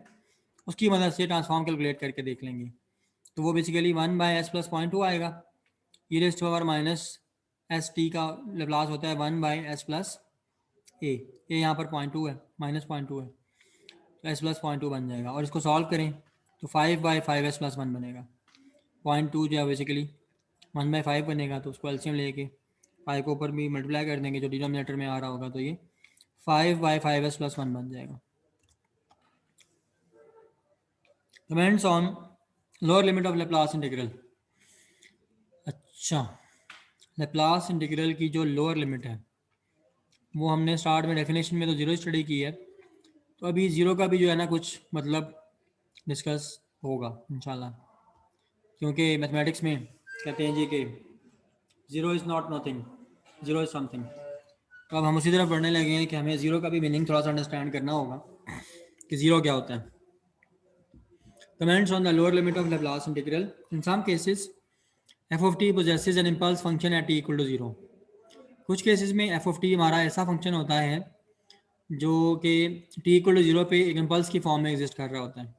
उसकी मदद से ट्रांसफॉर्म कैलकुलेट करके देख लेंगे. तो वो basically one by S plus point two आएगा. E raise to power minus S T का लैप्लास होता है one by S plus A यहाँ पर पॉइंट टू है माइनस पॉइंट टू है, तो एस प्लस पॉइंट टू बन जाएगा. और इसको सॉल्व करें तो five by five S plus one बनेगा. पॉइंट टू जो है बेसिकली वन बाई फाइव बनेगा, तो उसको एलसीएम लेके फाइव को ऊपर भी मल्टीप्लाई कर देंगे जो डिनोमिनेटर में आ रहा होगा, तो ये five by five S plus one बन जाएगा. Comments on lower limit of Laplace integral. अच्छा, लैप्लास इंटीग्रल की जो लोअर लिमिट है वो हमने स्टार्ट में डेफिनेशन में तो ज़ीरो स्टडी की है, तो अभी ज़ीरो का भी जो है ना कुछ मतलब डिस्कस होगा इंशाल्लाह, क्योंकि मैथमेटिक्स में कहते हैं जी कि zero is not nothing, zero is something. तो अब हम उसी तरह पढ़ने लगे हैं कि हमें ज़ीरो का भी मीनिंग थोड़ा सा अंडरस्टैंड करना होगा कि ज़ीरो क्या होता है. Comments on the lower limit of Laplace integral. In some cases f of t possesses an impulse function at T equal to zero. कुछ केसेस में एफ ऑफ टी हमारा ऐसा फंक्शन होता है जो कि टी इक्वल टू ज़ीरो पे एक इम्पल्स की फॉर्म में एग्जिस्ट कर रहा होता है.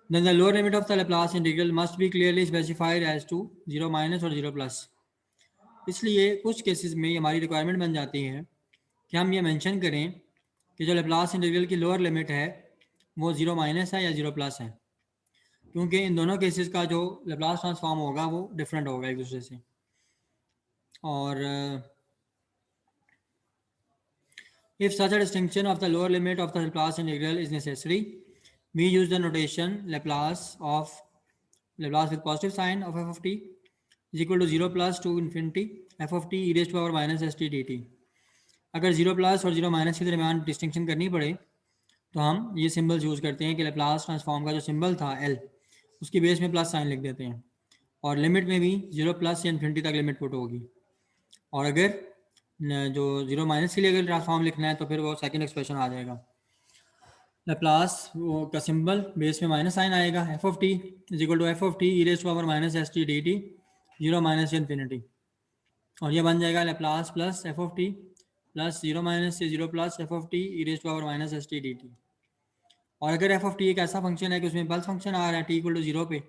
Then the lower limit of the Laplace integral must be clearly specified as to 0 minus और 0 plus. इसलिए कुछ केसेस में हमारी रिक्वायरमेंट बन जाती है कि हम ये मेंशन करें कि जो Laplace इंटीग्रल की लोअर लिमिट है वो 0 माइनस है या 0 प्लस है, क्योंकि इन दोनों केसेस का जो Laplace ट्रांसफॉर्म होगा वो डिफरेंट होगा एक दूसरे से. और If such a distinction of the lower limit of the Laplace integral is necessary, we use the notation Laplace with positive sign of f of t is equal to 0 plus to infinity f of t e raised to power minus st dt. अगर 0 plus और 0 minus के दरमियान distinction करनी पड़े तो हम ये symbols use करते हैं कि लैप्लास ट्रांसफॉर्म का जो सिंबल था एल उसकी बेस में प्लस साइन लिख देते हैं और लिमिट में भी 0 प्लस या इन्फिनिटी तक लिमिट पुट होगी। और अगर जो 0 माइनस के लिए अगर ट्रांसफॉर्म लिखना है तो फिर वो सेकंड एक्सप्रेशन आ जाएगा, लैप्लास का सिंबल बेस में माइनस साइन आएगा, f of T is equal to F of t e raise to power minus S t d t 0 minus infinity, और ये बन जाएगा Laplace plus f of t plus 0 minus से 0 plus f of t e raise to power minus S t d t. और अगर एफ of T एक ऐसा फंक्शन है कि उसमें पल्स फंक्शन आ रहा है टी इक्वल टू 0 पे,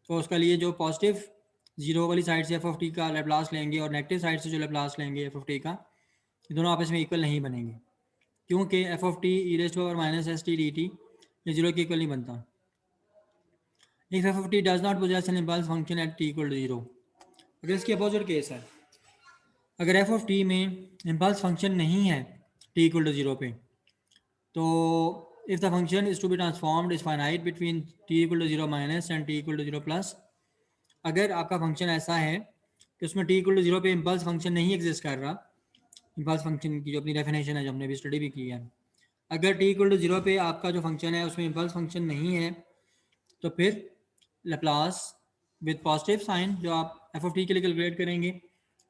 तो उसका लिए जो पॉजिटिव 0 वाली साइड से एफ ऑफ टी का लैप्लास लेंगे और नेगेटिव साइड से जो लैप्लास लेंगे एफ ऑफ टी का, ये दोनों आपस में इक्वल नहीं बनेंगे क्योंकि f of t e raise to power minus S t d t ये 0 के इक्वल नहीं बनता। If f of t does not possess an impulse function at T equal to 0, अगर इसकी अपोजिट केस है, अगर एफ ऑफ टी में इम्पल्स फंक्शन नहीं है टी इक्वल टू 0 पे, तो if the function is to be transformed is finite between t equal to 0 minus and t equal to 0 plus, अगर आपका फंक्शन ऐसा है कि उसमें t equal to 0 पे इम्पल्स फंक्शन नहीं एग्जिस्ट कर रहा, इम्पल्स फंक्शन की जो अपनी डेफिनेशन है जो हमने भी स्टडी भी की है, अगर t equal to 0 पे आपका जो फंक्शन है उसमें इम्पल्स फंक्शन नहीं है तो फिर लैप्लास विद पॉजिटिव साइन जो आप एफ ऑफ टी के लिए कैलकुलेट करेंगे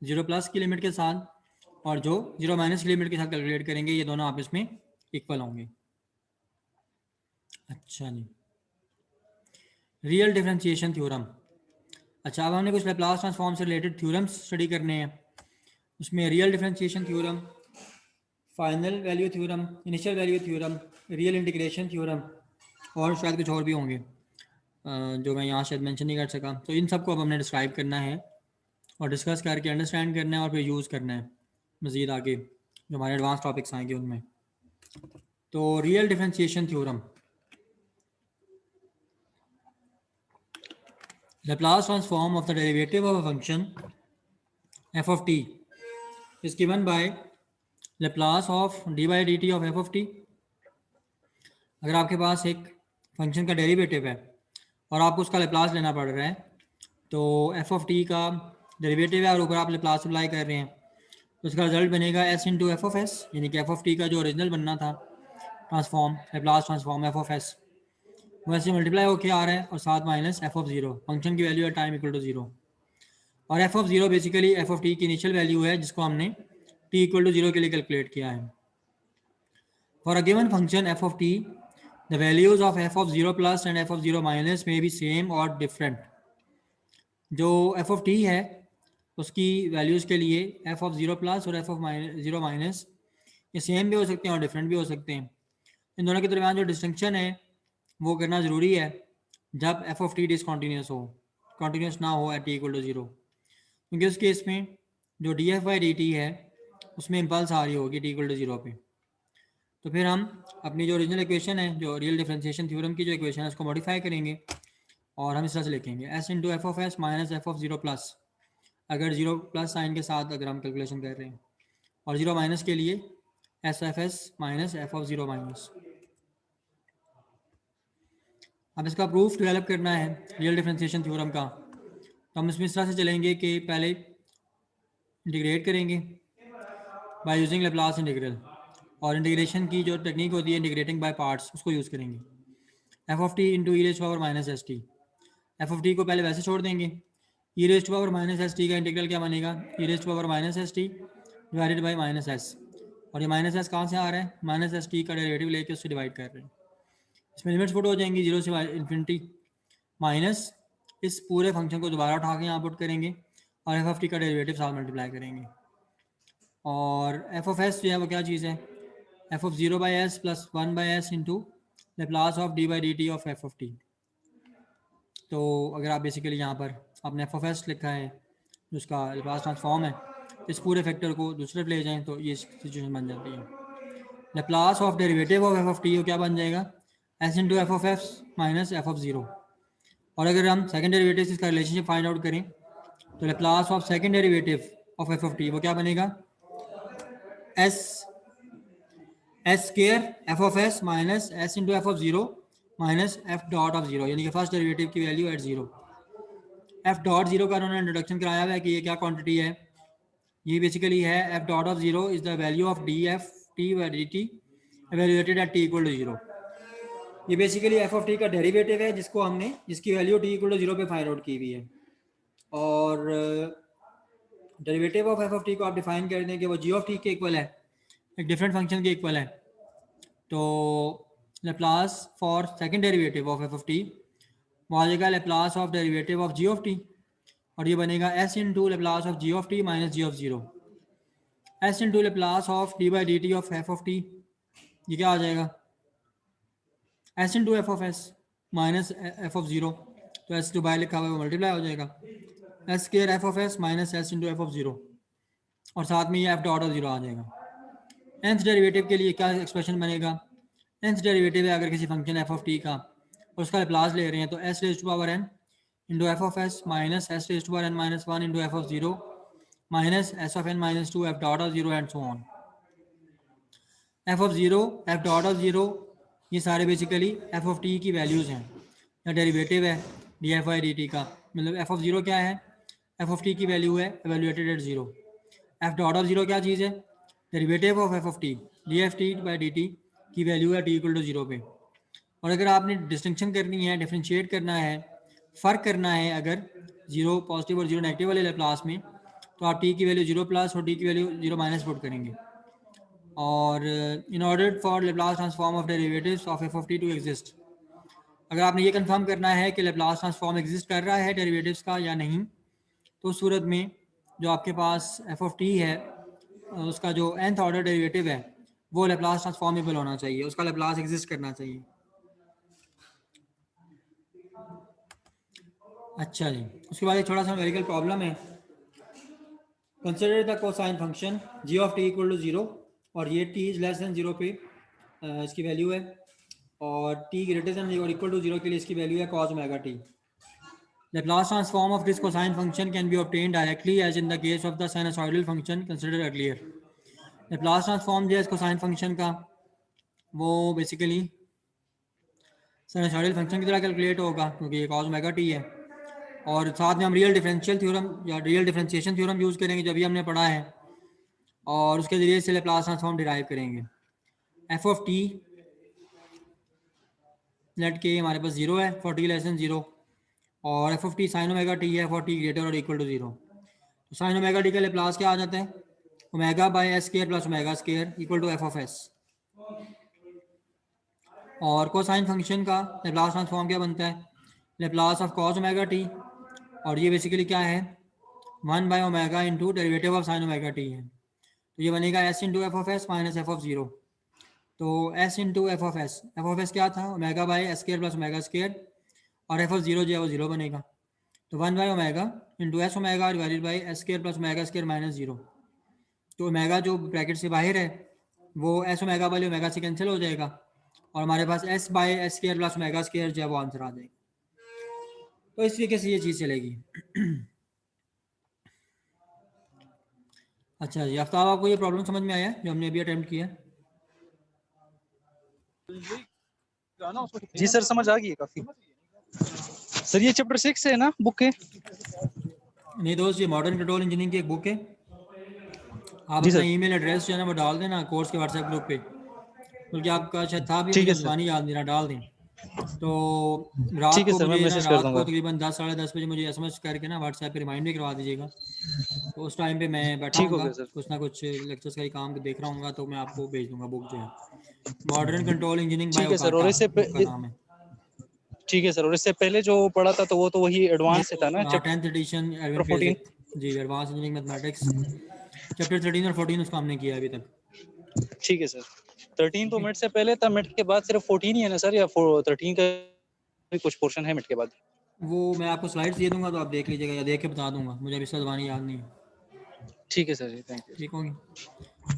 0 प्लस की लिमिट के साथ और जो 0 माइनस की लिमिट के साथ कैलकुलेट करेंगे, ये दोनों आपस में इक्वल होंगे। अच्छा जी, रियल डिफरेंशिएशन थ्योरम। अच्छा, अब हमने कुछ लैप्लास ट्रांसफॉर्म से रिलेटेड थ्योरम्स स्टडी करने हैं। उसमें real differentiation theorem, final value theorem, initial value theorem, real integration theorem और शायद कुछ और भी होंगे जो मैं यहाँ शायद मेंशन नहीं कर सका। तो इन सबको अब हमने डिस्क्राइब करना है और डिस्कस करके अंडरस्टैंड करना है और फिर यूज़ करना है मज़ीद आगे जो हमारे एडवांस टॉपिक्स आएंगे उनमें। तो real differentiation theorem, Laplace transform of the derivative of a function f of t is given by Laplace of d by dt of f of t। अगर आपके पास एक फंक्शन का डेरिवेटिव है और आपको उसका लेप्लास लेना पड़ रहा है, तो f of t का डेरिवेटिव है और ऊपर आप लेप्लास अप्लाई कर रहे हैं, तो उसका रिजल्ट बनेगा s into F of s, यानी कि f of t का जो ओरिजिनल बनना था transform Laplace transform f of s वैसे मल्टीप्लाई होके आ रहा है और साथ माइनस एफ ऑफ 0, फंक्शन की वैल्यू है टाइम इक्वल टू 0, और F of 0 basically F of T की इनिशियल वैल्यू है जिसको हमने टी इक्वल टू 0 के लिए कैलकुलेट किया है। For a given function F of T the values of F of 0 plus and F of 0 minus में बी सेम और डिफरेंट। जो एफ ऑफ टी है उसकी वैल्यूज़ के लिए एफ ऑफ 0 प्लस और एफ ऑफ 0 माइनस ये सेम भी हो सकते हैं और डिफरेंट भी हो सकते हैं। इन दोनों के दरमियान जो डिस्टिंक्शन है वो करना ज़रूरी है जब एफ ऑफ टी डिसकॉन्टीन्यूस हो, कॉन्टीन्यूस ना हो एट टी इक्वल टू 0, क्योंकि उस केस में जो D F by D T है उसमें इम्पल्स आ रही होगी टी इक्वल टू 0 पे। तो फिर हम अपनी जो ओरिजिनल इक्वेशन है, जो रियल डिफरेंशिएशन थ्योरम की जो इक्वेशन है उसको मॉडिफाई करेंगे और हम इस तरह से लिखेंगे s into F of S minus F of 0 plus, अगर 0 प्लस साइन के साथ अगर हम कैलकुलेशन कर रहे हैं, और 0 माइनस के लिए S f S minus F of 0 minus. अब इसका प्रूफ डेवलप करना है रियल डिफरेंशिएशन थ्योरम का, तो हम इसमें इस तरह से चलेंगे कि पहले इंटीग्रेट करेंगे बाय यूजिंग लैप्लास इंटीग्रल, और इंटीग्रेशन की जो टेक्निक होती है इंटीग्रेटिंग बाय पार्ट्स उसको यूज़ करेंगे। F of t into e raise to power minus S t, F of T को पहले वैसे छोड़ देंगे, e raise to power minus S T का इंटीग्रल क्या बनेगा, e raise to power minus S t divided by minus s, और ये माइनस एस कहाँ से आ रहा है, माइनस एस टी का डेरिवेटिव लेके उससे डिवाइड कर रहे हैं। इसमें लिमिट्स पुट हो जाएंगी 0 से इन्फिनिटी, माइनस इस पूरे फंक्शन को दोबारा उठा के यहाँ पुट करेंगे और एफ ऑफ टी का डेरिवेटिव साथ मल्टीप्लाई करेंगे, और एफ ऑफ एस जो है वो क्या चीज़ है, F of 0 by S plus 1 by s into Laplace of d by D T of F of T. तो अगर आप बेसिकली यहाँ पर आपने एफ ऑफ एस लिखा है जिसका लैप्लास ट्रांसफॉर्म है, इस पूरे फैक्टर को दूसरे पे ले जाएँ तो ये सिचुएशन बन जाती है। Laplace of derivative of F of T क्या बन जाएगा, s into F of F minus F of 0, और अगर हम सेकंड डेरिवेटिव से इसका रिलेशनशिप फाइंड आउट करें तो Laplace of second derivative of F of t वो क्या बनेगा, s s square f of S minus S into F of zero minus f dot of zero, यानी कि फर्स्ट डेरिवेटिव की value at zero. F dot zero का उन्होंने introduction कराया हुआ है कि ये क्या क्वांटिटी है। ये बेसिकली है F dot of zero is the value of D F T by D T evaluated at T equal to zero. ये बेसिकली एफ ऑफ टी का डेरिवेटिव है जिसकी value T equal to zero पे find out की हुई है। और derivative of F of T को आप डिफाइन कर दें कि वो जी ऑफ टी के इक्वल है, एक डिफरेंट फंक्शन के इक्वल है। तो Laplace for second derivative of F of t वो आ जाएगा Laplace of derivative of g of T, और ये बनेगा S into Laplace of g of T minus g of zero. S into Laplace of d by D T of F of t, ये क्या आ जाएगा s into F of S minus F of zero, तो s जो by लिखा हुआ है वो मल्टीप्लाई हो जाएगा s square f of S minus S into F of zero, और साथ में ये एफ डॉट ऑफ जीरो आ जाएगा। nth डेरिवेटिव के लिए क्या एक्सप्रेशन बनेगा, nth डेरिवेटिव है अगर किसी फंक्शन एफ ऑफ टी का और उसका लेप्लास ले रहे हैं तो s raise to power n into F of S minus s raise to power n minus one into F of zero minus s of n minus two f dot of zero and so on. F of zero F dot of zero ये सारे basically F of T की values हैं या derivative है d f i d t का। मतलब f of zero क्या है, एफ ऑफ टी की वैल्यू है evaluated at zero. F dot of zero क्या चीज़ है, derivative of F of T D F T by D T की वैल्यू है टी इक्वल टू जीरो पे। और अगर आपने डिस्टिंक्शन करनी है, डिफ्रेंशिएट करना है, फ़र्क करना है अगर जीरो पॉजिटिव और जीरो नेगेटिव वाले लेप्लास में, तो आप टी की वैल्यू जीरो प्लस और टी की वैल्यू जीरो माइनस पुट करेंगे। और in order for Laplace transform of derivatives of F of t to exist, अगर आपने ये कंफर्म करना है कि लेप्लास ट्रांसफॉर्म एग्जिस्ट कर रहा है डेरिवेटिव्स का या नहीं, तो उस सूरत में जो आपके पास एफ ऑफ टी है उसका जो nth ऑर्डर डेरिवेटिव है वो लेप्लास ट्रांसफॉर्मेबल होना चाहिए, उसका लेप्लास एग्जिस्ट करना चाहिए। अच्छा जी, उसके बाद एक थोड़ा सा न्यूमेरिकल प्रॉब्लम है। Consider the cosine function g of t equal to zero, और ये t is less than zero पे इसकी वैल्यू है, और टी ग्रेटर देन और इक्वल टू जीरो के लिए इसकी वैल्यू है cos omega t. Laplace transform of this cosine function can be obtained directly as in the case of the sinusoidal function considered earlier. Laplace transform जो है cosine function का वो basically sinusoidal function की तरह calculate होगा क्योंकि ये cos omega T है, और साथ में हम रियल डिफरेंशियल थ्योरम या रियल डिफरेंशिएशन थ्योरम यूज़ करेंगे जो भी हमने पढ़ा है, और उसके ज़रिए से Laplace ट्रांसफॉर्म डिराइव करेंगे। एफ ऑफ टी लेट के हमारे पास जीरो है for T less than zero, और F of T sine omega T है फॉर टी ग्रेटर और इक्वल टू जीरो। तो साइन ओमेगा टी का लेप्लास क्या आ जाता है, omega by S square plus omega square equal to F of S. और कोसाइन फंक्शन का लेप्लास ट्रांसफॉर्म क्या बनता है, Laplace of cos omega T, और ये बेसिकली क्या है one by omega into derivative of sine omega T है, तो ये बनेगा S into F of S minus F of zero. तो S into F of S क्या था omega by S square plus omega square, और एफ ऑफ जीरो जो है वो जीरो बनेगा, तो one by omega into S omega divided by S square plus omega square minus zero. तो omega जो ब्रैकेट से बाहर है वो एस ओमेगा वाले ओमेगा से कैंसिल हो जाएगा, और हमारे पास S by S square plus omega square जो है वो आंसर आ जाएगा। तो इस तरीके से ये चीज़ चलेगी। अच्छा जी, आफ्ताब आपको ये प्रॉब्लम समझ में आया है जो हमने अभी अटेम्प्ट किया है? जी सर, समझ आ गई है काफी। सर ये चैप्टर 6 है ना बुक के? नहीं दोस्त, ये मॉडर्न कंट्रोल इंजीनियरिंग की एक बुक है। आप जी अपना सर। ईमेल एड्रेस जो है ना वो डाल देना कोर्स के व्हाट्सएप ग्रुप पे, बल्कि आपका शायद था भी, ठीक मुझे है सर। जुबानी याद नहीं रहा, डाल दें। तो रात ठीक है को सर, मैं मुझे ना मैसेज कर रात को दूंगा। तकरीबन 10 साढ़े 10 बजे मुझे एसएमएस करके ना व्हाट्सएप पे रिमाइंड भी करवा दीजिएगा, तो उस टाइम पे मैं बैठा ठीक हो हूँगा गया सर। कुछ ना कुछ लेक्चर्स का ही काम देख रहा हूँगा, तो मैं आपको भेज दूंगा बुक जो है मॉडर्न कंट्रोल इंजीनियरिंग बाय ठीक है सर। और ओकाटा इससे बुक का नाम है। ठीक है सर, और इससे पहले जो पढ़ा था तो वो तो वही एडवांस से था ना, हाँ, चैप्टर 10th एडिशन एडविन 14। फेजिक जी, एडवांस इंजीनियरिंग मैथमेटिक्स चैप्टर 13 और 14 उसका हमने किया है अभी तक। ठीक है सर। 13 तो मिड से पहले था, मिड के बाद सिर्फ 14 ही है ना सर, या 13 का भी कुछ पोर्शन है मिड के बाद? वो मैं आपको स्लाइड्स दे दूंगा तो आप देख लीजिएगा, या देख के बता दूंगा, मुझे अभी ज़बानी याद नहीं है। ठीक है सर जी, थैंक यू। ठीक होगी।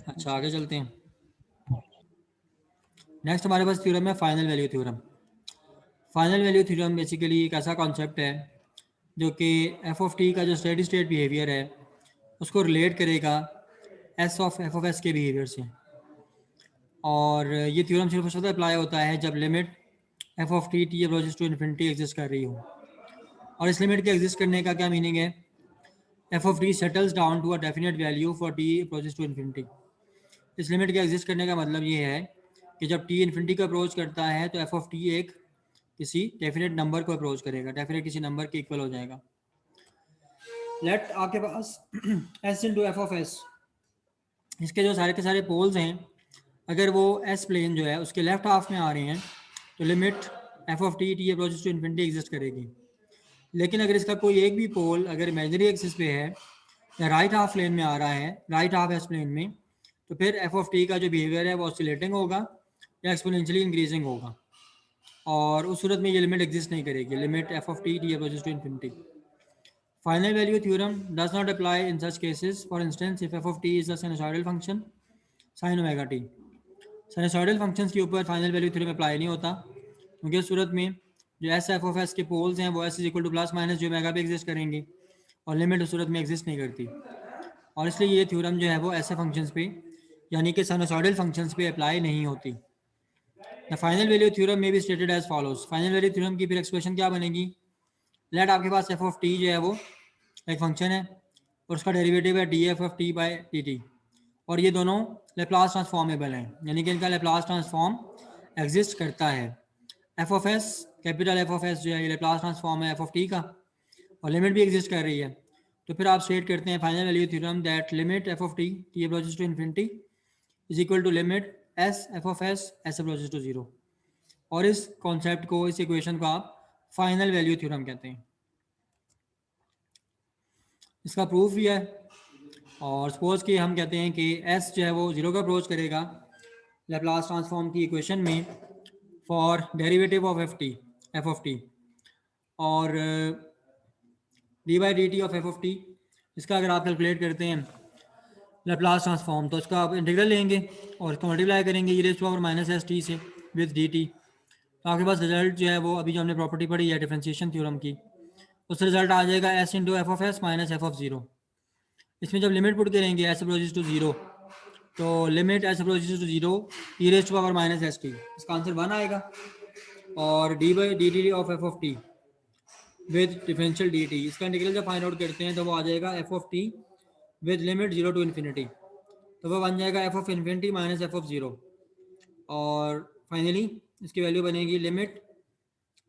अच्छा, आगे चलते हैं। नेक्स्ट हमारे पास थ्योरम है final value theorem. Final value theorem basically एक ऐसा कॉन्सेप्ट है जो कि एफ ऑफ टी का जो स्टेडी स्टेट बिहेवियर है उसको रिलेट करेगा S of F of s के बिहेवियर से। और ये थ्योरम सिर्फ उस वक्त अप्लाई होता है जब limit F of T T approaches to infinity exist कर रही हो। और इस लिमिट के एग्जिस्ट करने का क्या मीनिंग है? F of t settles down to a definite value for t approaches to infinity. इस लिमिट के एग्जिस्ट करने का मतलब ये है कि जब टी इन्फिनिटी को अप्रोच करता है तो एफ ऑफ टी एक किसी डेफिनेट नंबर को अप्रोच करेगा, डेफिनेट किसी नंबर के इक्वल हो जाएगा। लेट आपके पास S into F of S, इसके जो सारे के सारे पोल्स हैं, अगर वो एस प्लेन जो है उसके लेफ्ट हाफ में आ रहे हैं तो limit F of T T approaches to infinity exist करेगी। लेकिन अगर इसका कोई एक भी पोल अगर इमेजिनरी एक्सिस पे है या राइट हाफ प्लेन में आ रहा है, राइट हाफ एस प्लेन में, तो फिर एफ ऑफ टी का जो बिहेवियर है वो ऑसिलेटिंग होगा या एक्सपोनेंशियली इंक्रीजिंग होगा, और उस सूरत में ये लिमिट एग्जिस्ट नहीं करेगी, limit F of T T approaches to infinity. Final value theorem does not apply in such cases. For instance if f of T is a sinusoidal function sine omega t, sinusoidal functions के ऊपर final value theorem apply नहीं होता, क्योंकि उस सूरत में जो S f of s के poles हैं वो S is equal two plus minus जो ओमेगा पे एग्जिस्ट करेंगे, और लिमिट उस सूरत में एग्जिस्ट नहीं करती। और इसलिए ये थ्योरम जो है वो ऐसे फंक्शंस पे यानी कि साइनसॉइडल फंक्शंस पे अप्लाई नहीं होती। द फाइनल वैल्यू थ्योरम में भी stated as follows. Final value theorem की फिर एक्सप्रेशन क्या बनेगी? लेट आपके पास एफ ऑफ टी जो है वो एक फंक्शन है और उसका डेरिवेटिव है d F of T by T T, और ये दोनों लेप्लास ट्रांसफॉर्मेबल हैं, यानी कि इनका लेप्लास ट्रांसफॉर्म एग्जिस्ट करता है। F of S, capital F of S जो है ये लेप्लास ट्रांसफॉर्म है एफ ऑफ टी का, और लिमिट भी एग्जिस्ट कर रही है। तो फिर आप स्टेट करते हैं final value theorem that limit F of T T approaches to infinity is equal to limit s f of s s approaches to zero. और इस कॉन्सेप्ट को, इस इक्वेशन को आप फाइनल वैल्यू थ्योरम कहते हैं। इसका प्रूफ भी है, और सपोज कि हम कहते हैं कि एस जो है वो जीरो का अप्रोच करेगा लैप्लास ट्रांसफॉर्म की इक्वेशन में for derivative of F of T, और D by D T of F of T, इसका अगर आप कैलकुलेट करते हैं लैप्लास ट्रांसफॉर्म तो इसका आप इंटीग्रल लेंगे और इसको मल्टीप्लाई करेंगे ई raise to power minus S t से विद डी टी, तो आपके पास रिजल्ट जो है वो अभी जो हमने प्रॉपर्टी पढ़ी है डिफरेंशिएशन थ्योरम की, उस रिजल्ट आ जाएगा s into F of S minus F of zero. इसमें जब लिमिट पुट करेंगे एस अप्रोचेस टू जीरो, तो limit s approaches to zero e raise to power minus S t, इसका आंसर 1 आएगा। और D by D T of F of t with differential d t, इसका integral जब find out करते हैं तो वो आ जाएगा f of t with limit zero to infinity, तो वो बन जाएगा f of infinity minus F of zero. और फाइनली इसकी वैल्यू बनेगी limit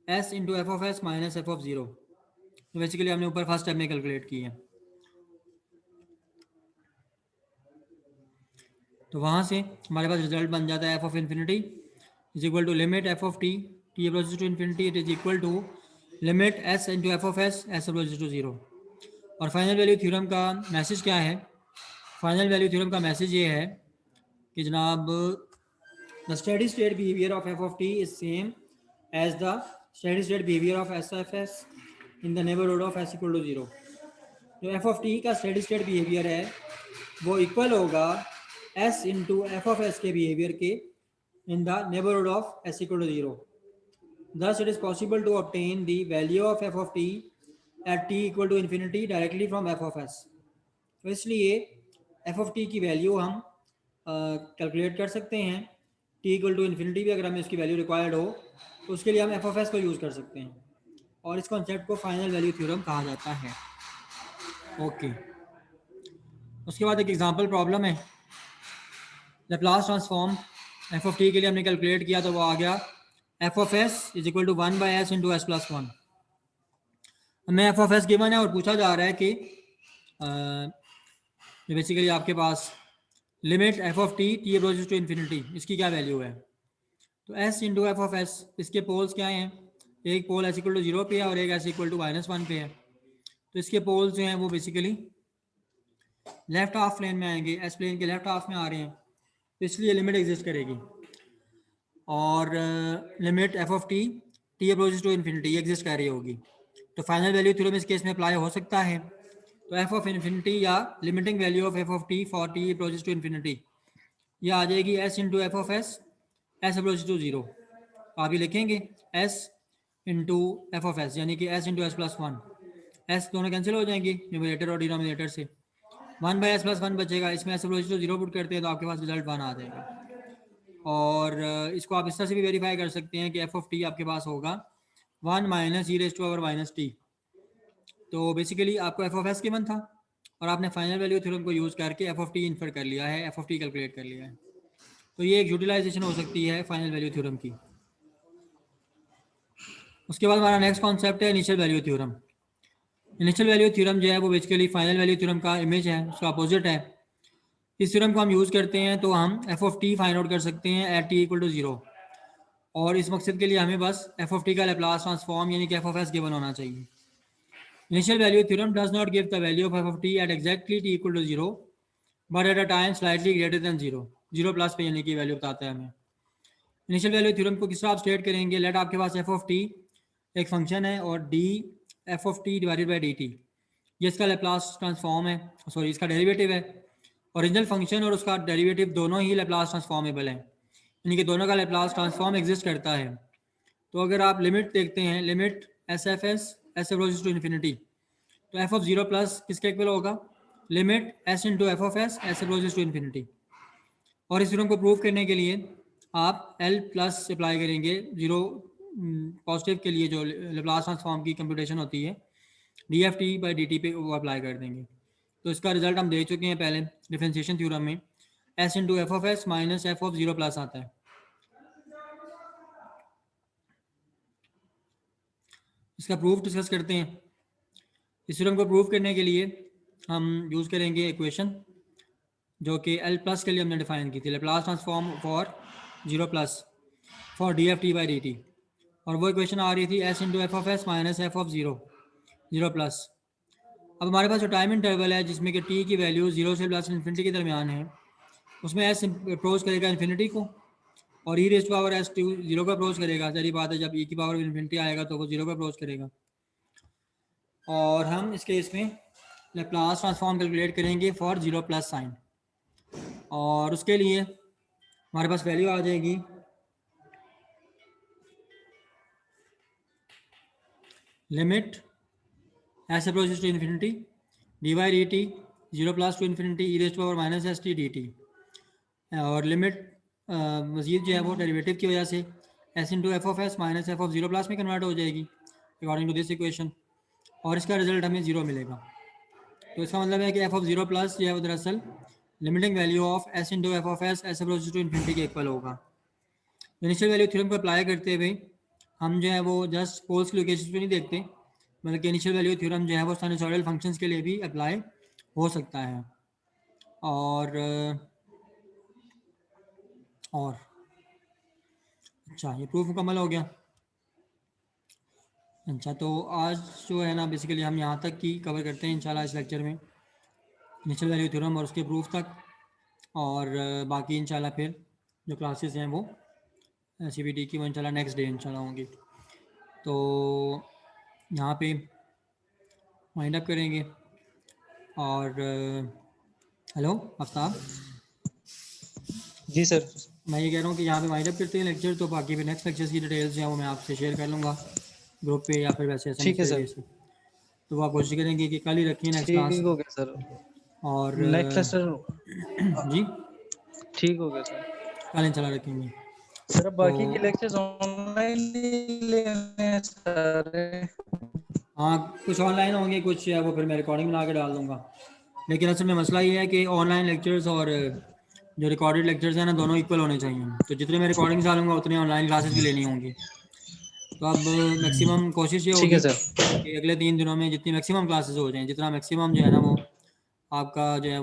s into F of S minus F of zero. तो बेसिकली हमने ऊपर फर्स्ट स्टेप में कैलकुलेट की है। तो वहाँ से हमारे पास रिजल्ट बन जाता है F of infinity is equal to limit F of T T approaches to infinity it is equal to limit s into F of s s approaches to zero. और फाइनल वैल्यू थ्योरम का message क्या है? Final value theorem का message ये है कि जनाब the steady state behaviour of F of T is same as the steady state behaviour of s f s in the neighbourhood of s equal to zero. जो f of T का steady state behaviour है वो equal होगा s into F of s के behaviour के in the neighbourhood of s equal to zero. Thus, it is possible to obtain the value of f of t at t equal to infinity directly from f of s. तो इसलिए f of t की value हम calculate कर सकते हैं t equal to infinity भी अगर हमें उसकी वैल्यू रिक्वायर्ड हो तो उसके लिए हम f of s को यूज़ कर सकते हैं, और इस कॉन्सेप्ट को फाइनल वैल्यू थ्योरम कहा जाता है। ओके, उसके बाद एक एग्जांपल प्रॉब्लम है। Laplace transform f of t के लिए हमने कैलकुलेट किया तो वो आ गया f of S is equal to 1 by s into s plus 1। हमें एफ ऑफ एस गिवन है और पूछा जा रहा है कि बेसिकली आपके पास limit F of T T approaches to infinity, इसकी क्या वैल्यू है? तो S into F of S, इसके पोल्स क्या हैं? एक pole S equal to zero पे है और एक S equal to minus one पे है। तो इसके पोल्स जो हैं वो बेसिकली लेफ्ट हाफ प्लेन में आएंगे, एस प्लेन के लेफ्ट हाफ में आ रहे हैं, तो इसलिए लिमिट एग्जिस्ट करेगी। और limit F of T T approaches to infinity exist कर रही होगी। तो फाइनल वैल्यू थ्योरम इस केस में अप्लाई हो सकता है। तो एफ ऑफ इन्फिनिटी या limiting value of F of t for t approaches to infinity ये आ जाएगी s into F of s s approaches to zero. आप ये लिखेंगे s into F of s, यानी कि s into s plus one, S दोनों cancel हो जाएंगे न्यूमरेटर और डिनोमिनेटर से, 1 बाई एस प्लस वन बचेगा। इसमें s approaches to zero put करते हैं तो आपके पास रिजल्ट 1 आ जाएगा। और इसको आप इस तरह से भी वेरीफाई कर सकते हैं कि एफ ऑफ टी आपके पास होगा 1 minus e raise to power minus t. तो बेसिकली आपको एफ ऑफ एस गिवन था और आपने फाइनल वैल्यू थ्योरम को यूज़ करके एफ ऑफ टी इन्फर कर लिया है, एफ ऑफ टी कैलकुलेट कर लिया है। तो ये एक यूटिलाइजेशन हो सकती है फाइनल वैल्यू थ्योरम की। उसके बाद हमारा नेक्स्ट कॉन्सेप्ट है initial value theorem. Initial value theorem जो है वो बेसिकली फाइनल वैल्यू थ्योरम का इमेज है, उसका अपोजिट है। इस थ्योरम को हम यूज़ करते हैं तो हम F of T find out कर सकते हैं एट टी इक्वल टू 0, और इस मकसद के लिए हमें बस एफ ऑफ टी का लैप्लास ट्रांसफॉर्म यानी कि एफ ऑफ एस गिवन होना चाहिए। Initial value theorem does not give the value of F of t at exactly t equal to 0 but at a time slightly greater than 0 plus पे यानी कि value बताता है हमें। इनिशियल वैल्यू थ्योरम को किस तरह आप स्टेट करेंगे, लेट आपके पास एफ ऑफ टी एक फंक्शन है और D F of T divided by D t ये इसका लैप्लास ट्रांसफॉर्म है, सॉरी इसका डेरिवेटिव है। ओरिजिनल फंक्शन और उसका डेरिवेटिव दोनों ही लैप्लास ट्रांसफॉर्मेबल हैं, यानी कि दोनों का लैप्लास ट्रांसफॉर्म एग्जिस्ट करता है। तो अगर आप लिमिट देखते हैं, limit s f s s approaches to infinity, तो एफ ऑफ 0 प्लस किसके इक्वल होगा, limit s into F of s s approaches to infinity. और इस थ्योरम को प्रूव करने के लिए आप एल प्लस अप्लाई करेंगे, 0 पॉजिटिव के लिए जो लैप्लास ट्रांसफॉर्म की कंप्यूटेशन होती है d F T by D T पे वो अप्लाई कर देंगे। तो इसका रिजल्ट हम देख चुके हैं पहले डिफरेंशिएशन थ्योरम में, S into F of S minus F of 0 plus आता है। इसका प्रूफ डिस्कस करते हैं। इस थ्योरम को प्रूव करने के लिए हम यूज़ करेंगे इक्वेशन जो कि एल प्लस के लिए हमने डिफाइन की थी, Laplace transform for 0 plus for D F T by D t, और वो इक्वेशन आ रही थी S into F of S minus F of 0 plus. अब हमारे पास जो टाइम इंटरवल है जिसमें कि टी की वैल्यू 0 से प्लस इन्फिनिटी के दरमियान है, उसमें एस अप्रोच करेगा इन्फिनिटी को और e raise to power s to 0 को अप्रोच करेगा। सारी बात है, जब ई की पावर इन्फिनिटी आएगा तो वो 0 को अप्रोच करेगा। और हम इस केस में लैप्लास ट्रांसफॉर्म कैलकुलेट करेंगे फॉर 0 प्लस साइन, और उसके लिए हमारे पास वैल्यू आ जाएगी limit s approaches to infinity d by D t 0 plus to infinity e raise to power minus S t d t, और लिमिट मज़ीद जो है वो डेरिवेटिव की वजह से s into F of S minus F of 0 plus में convert हो जाएगी अकॉर्डिंग टू दिस इक्वेशन, और इसका रिजल्ट हमें 0 मिलेगा। तो इसका मतलब है कि एफ ऑफ 0 प्लस जो है वो दरअसल limiting value of s into F of s s approaches to infinity के इक्वल होगा। इनिशियल वैल्यू थ्योरम को अप्लाई करते हुए हम जो है वो जस्ट पोल्स की लोकेशन पे नहीं देखते, बल्कि इनिशियल वैल्यू थ्योरम जो है वो साइनसॉइडल फंक्शंस के लिए भी अप्लाई हो सकता है। और अच्छा, ये प्रूफ मुकम्मल हो गया। अच्छा, तो आज जो है ना बेसिकली हम यहाँ तक की कवर करते हैं इंशाल्लाह इस लेक्चर में, इनिशियल वैल्यू थ्योरम और उसके प्रूफ तक, और बाकी इंशाल्लाह फिर जो क्लासेस हैं वो CBT की वो इंशाल्लाह नेक्स्ट डे इंशाल्लाह होंगी। तो यहाँ पे वाइंड अप करेंगे। और हेलो आफ्ताब, जी सर। मैं ये कह रहा हूँ कि यहाँ पे वाइंड अप करते हैं लेक्चर, तो बाकी फिर नेक्स्ट लेक्चर्स की डिटेल्स जो है वो मैं आपसे शेयर कर लूँगा ग्रुप पे या फिर वैसे ठीक है सर। तो आप कोशिश करेंगे कि कल ही रखिए नेक्स्ट क्लास। ठीक हो गया सर। और नेक्स्ट लेक्चर जी ठीक हो गया सर, कल इंशाल्लाह रखेंगे सर। अब बाकी तो के लेक्चर्स ऑनलाइन लेने हैं सारे। हाँ, कुछ ऑनलाइन होंगे, कुछ है वो फिर मैं रिकॉर्डिंग बना के डाल दूँगा। लेकिन असल में मसला ये है कि ऑनलाइन लेक्चर्स और जो रिकॉर्डेड लेक्चर्स हैं ना दोनों इक्वल होने चाहिए, तो जितने मैं रिकॉर्डिंग डालूंगा उतने ऑनलाइन क्लासेस भी लेनी होंगी। तो अब मैक्सिमम कोशिश ये ठीक है होगी सर। कि अगले 3 दिनों में जितनी मैक्सिमम क्लासेस हो जाएं, जितना मैक्सिमम जो है ना वो आपका जो है